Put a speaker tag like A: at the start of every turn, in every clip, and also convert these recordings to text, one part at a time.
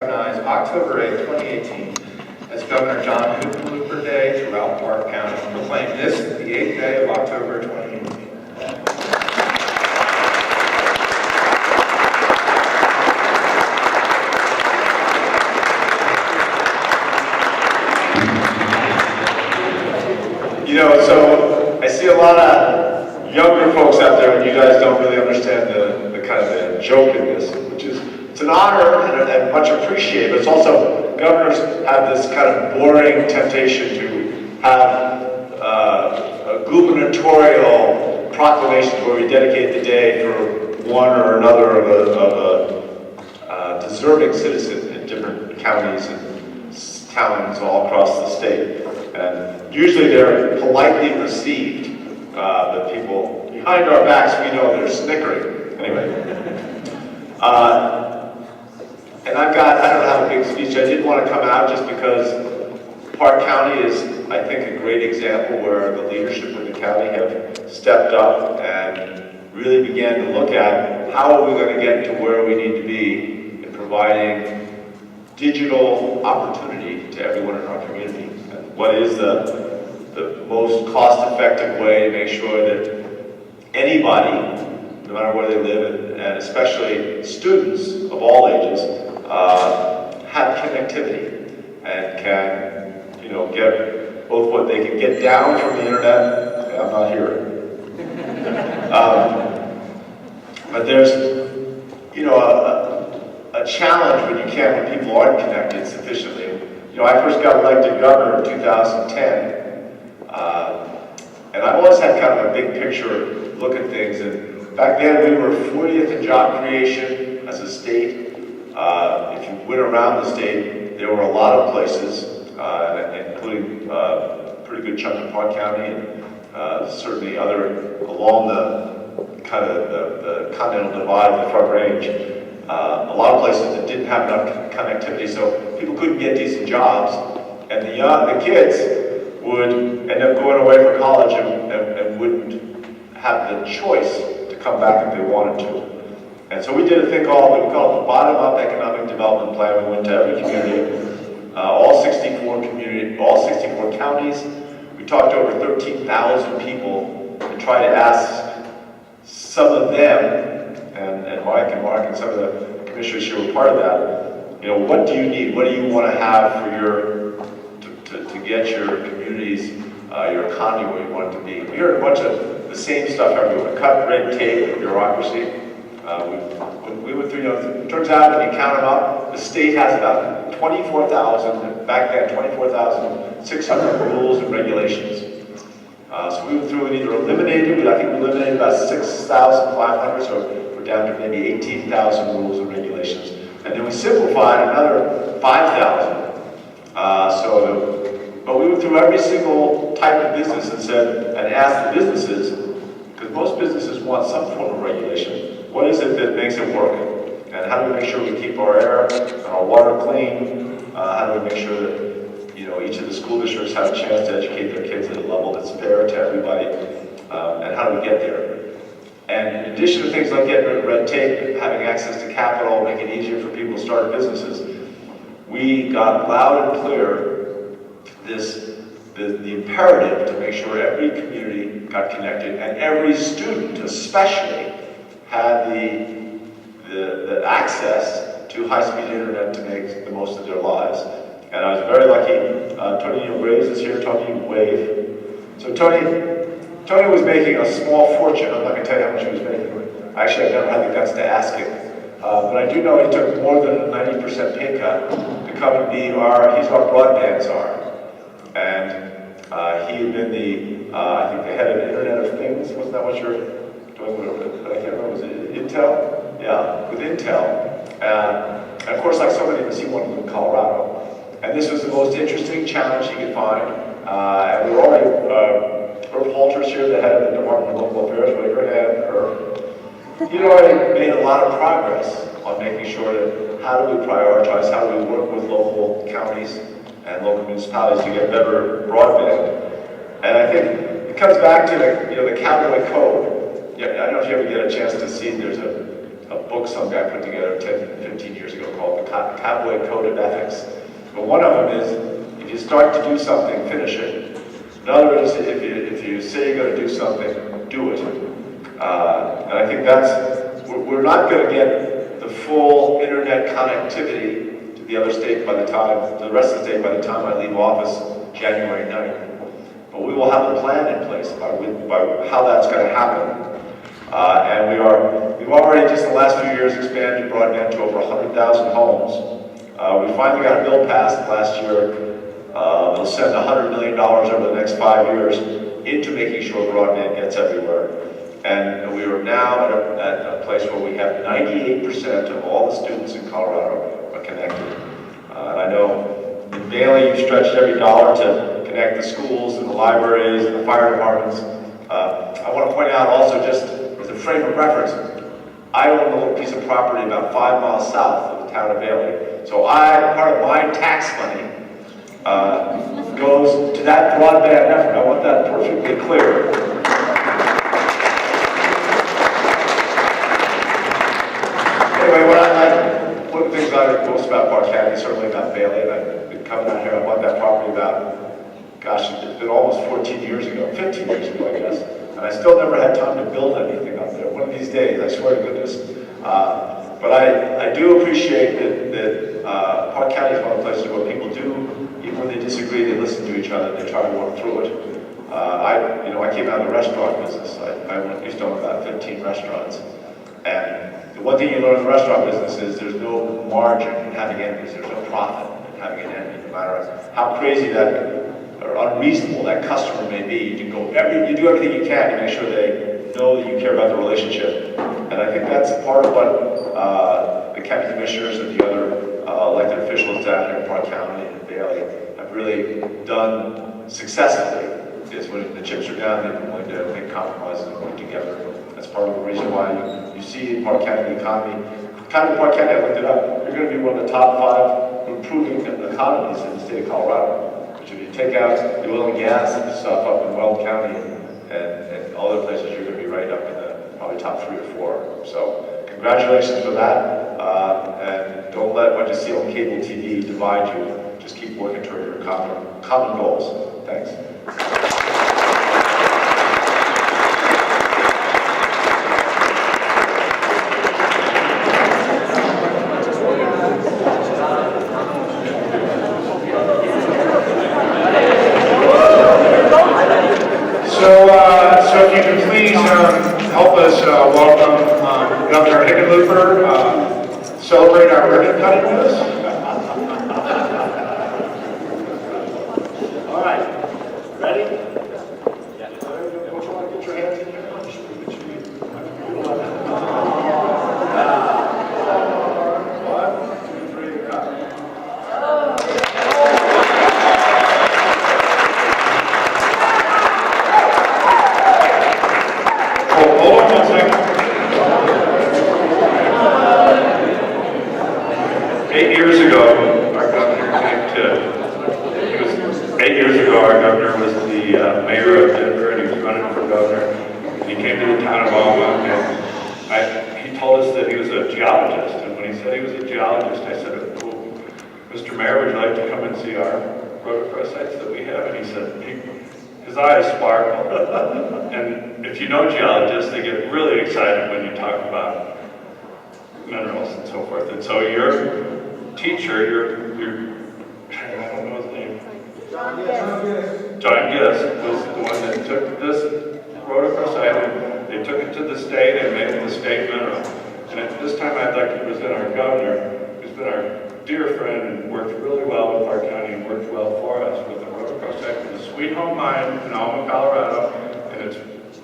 A: Recognize October 8, 2018 as Governor John Hickenlooper Day throughout Park County. Proclaim this the 8th day of October 2018. You know, so I see a lot of younger folks out there, and you guys don't really understand the kind of the joke in this, which is it's an honor and much appreciated, but it's also, governors have this kind of boring temptation to have a gubernatorial proclamations where we dedicate the day for one or another of a deserving citizen in different counties and towns all across the state. And usually they're politely received, but people behind our backs, we know they're snickering. Anyway. And I don't have a big speech. I did want to come out just because Park County is, I think, a great example where the leadership of the county have stepped up and really began to look at how are we going to get to where we need to be in providing digital opportunity to everyone in our community. And what is the most cost-effective way to make sure that anybody, no matter where they live, and especially students of all ages, have connectivity and can, get both what they can get down from the internet. I'm not here. But there's, a challenge when people aren't connected sufficiently. I first got elected governor in 2010, and I've always had kind of a big picture look at things. And back then, we were 40th in job creation as a state. If you went around the state, there were a lot of places, including a pretty good chunk of Park County, and certainly other along the kind of the continental divide, the Front Range. A lot of places that didn't have enough connectivity, so people couldn't get decent jobs, and the kids would end up going away for college and wouldn't have the choice to come back if they wanted to. And so we did a thing called the bottom-up economic development plan. We went to every community, all 64 counties. We talked to over 13,000 people and tried to ask some of them, and Mike and Mark and some of the commissioners who were part of that, what do you need? What do you want to have for to get your communities, your economy where you want it to be? We heard a bunch of the same stuff everywhere. Cut red tape and bureaucracy. We went through, it turns out when you count them up, the state has about 24,000, back then 24,600 rules and regulations. So we went through and either eliminated, I think we eliminated about 6,500, so we're down to maybe 18,000 rules and regulations. And then we simplified another 5,000. But we went through every single type of business and asked the businesses, because most businesses want some form of regulation. What is it that makes it work? And how do we make sure we keep our air and our water clean? How do we make sure that each of the school districts have a chance to educate their kids at a level that's fair to everybody? And how do we get there? And in addition to things like getting rid of red tape, having access to capital, making it easier for people to start businesses, we got loud and clear the imperative to make sure every community got connected and every student especially had the access to high-speed internet to make the most of their lives. And I was very lucky. Tony Graves is here. Tony, wave. So Tony was making a small fortune. I'm not going to tell you how much he was making. Actually, I've never had the guts to ask him. But I do know he took more than a 90% pay cut to come and be he's our broadband czar. And he had been I think the head of Internet of Things. Wasn't that what you're doing? I can't remember. Was it Intel? Yeah, with Intel. And of course, like so many of us, he wanted to live in Colorado. And this was the most interesting challenge he could find. And we were already, Herb Halter's here, the head of the Department of Local Affairs. Raise your hand, Herb. He'd already made a lot of progress on making sure that how do we prioritize, how do we work with local counties and local municipalities to get better broadband. And I think it comes back to the Cowboy Code. Yeah, I don't know if you ever get a chance to see, there's a a book some guy put together 10, 15 years ago called the Cowboy Code of Ethics. But one of them is, if you start to do something, finish it. In other words, if you say you're going to do something, do it. And I think we're not going to get the full internet connectivity to the other state by the rest of the state by the time I leave office January 9th. But we will have a plan in place by how that's going to happen. And we've already, just in the last few years, expanded broadband to over 100,000 homes. We finally got a bill passed last year. They'll send $100 million over the next 5 years into making sure broadband gets everywhere. And we are now at a place where we have 98% of all the students in Colorado are connected. And I know in Bailey, you've stretched every dollar to connect the schools and the libraries and the fire departments. I want to point out also, just as a frame of reference, I own a little piece of property about 5 miles south of the town of Bailey. So part of my tax money goes to that broadband effort. I want that perfectly clear. Anyway, one of the things I like most about Park County, certainly about Bailey, and I've been coming out here, I bought that property about, gosh, it's been almost 14 years ago, 15 years ago, I guess. And I still never had time to build anything up there. One of these days, I swear to goodness. But I do appreciate that Park County is one of the places where people do, even when they disagree, they listen to each other, they try to work through it. I came out of the restaurant business. I used to own about 15 restaurants. And the one thing you learn in the restaurant business is there's no margin in having enemies, there's no profit in having an enemy, no matter how crazy that or unreasonable that customer may be. You do everything you can to make sure they know that you care about the relationship. And I think that's part of what the county commissioners and the other elected officials down here in Park County and Bailey have really done successfully, is when the chips are down, they've been willing to make compromises and work together. That's part of the reason why you see in Park County the economy. Park County, I looked it up, you're going to be one of the top 5 improving economies in the state of Colorado. Which if you take out the oil and gas stuff up in Weld County and all other places, you're going to be right up in the probably top 3 or 4. So congratulations for that. And don't let what you see on cable TV divide you. Just keep working toward your common goals. Thanks.
B: So if you can please help us welcome Governor Hickenlooper, celebrate our ribbon cutting with us.
A: All right, ready? Yeah. Get your hands in here.
B: Our governor was the mayor of Denver, and he was running for governor. And he came to the town of Alma, and he told us that he was a geologist. And when he said he was a geologist, I said, "Oh, Mr. Mayor, would you like to come and see our rotorcross sites that we have?" And he said, his eyes sparkled. And if you know geologists, they get really excited when you talk about minerals and so forth. And so your teacher, I don't know his name. John Gist was the one that took this rotorcross site and they took it to the state and made it the state mineral. And at this time I'd like to present our governor, who's been our dear friend and worked really well with Park County and worked well for us with the rotorcross site for the Sweet Home Mine in Alma, Colorado. And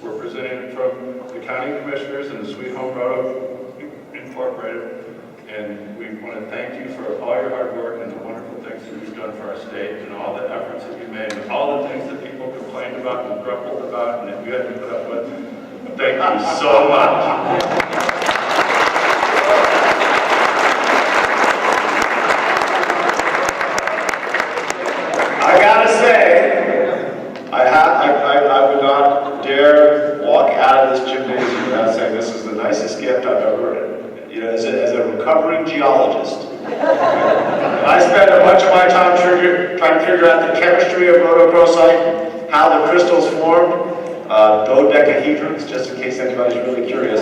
B: we're presenting it from the county commissioners and the Sweet Home Roto Incorporated. And we want to thank you for all your hard work and the wonderful things that you've done for our state and all the efforts that you made and all the things that people complained about and grumbled about and that you had to put up with. Thank you so much.
A: I gotta say, I would not dare walk out of this gymnasium without saying this is the nicest gift I've ever you know, as a recovering geologist. And I spend a bunch of my time trying to figure out the chemistry of rhodochrosite, how the crystals formed, dodecahedrons, just in case anybody's really curious.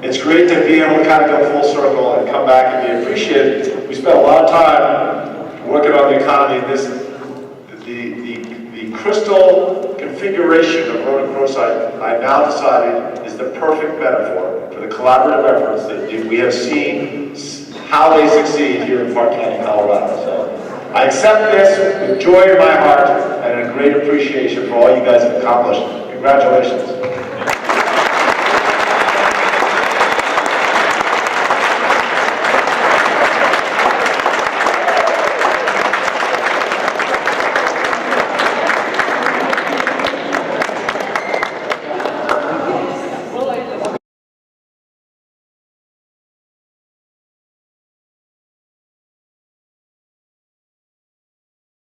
A: It's great to be able to kind of go full circle and come back and be appreciated. We spent a lot of time working on the economy. The crystal configuration of rhodochrosite, I now decided, is the perfect metaphor for the collaborative efforts that we have seen how they succeed here in Park County, Colorado. So I accept this with joy in my heart and a great appreciation for all you guys have accomplished. Congratulations.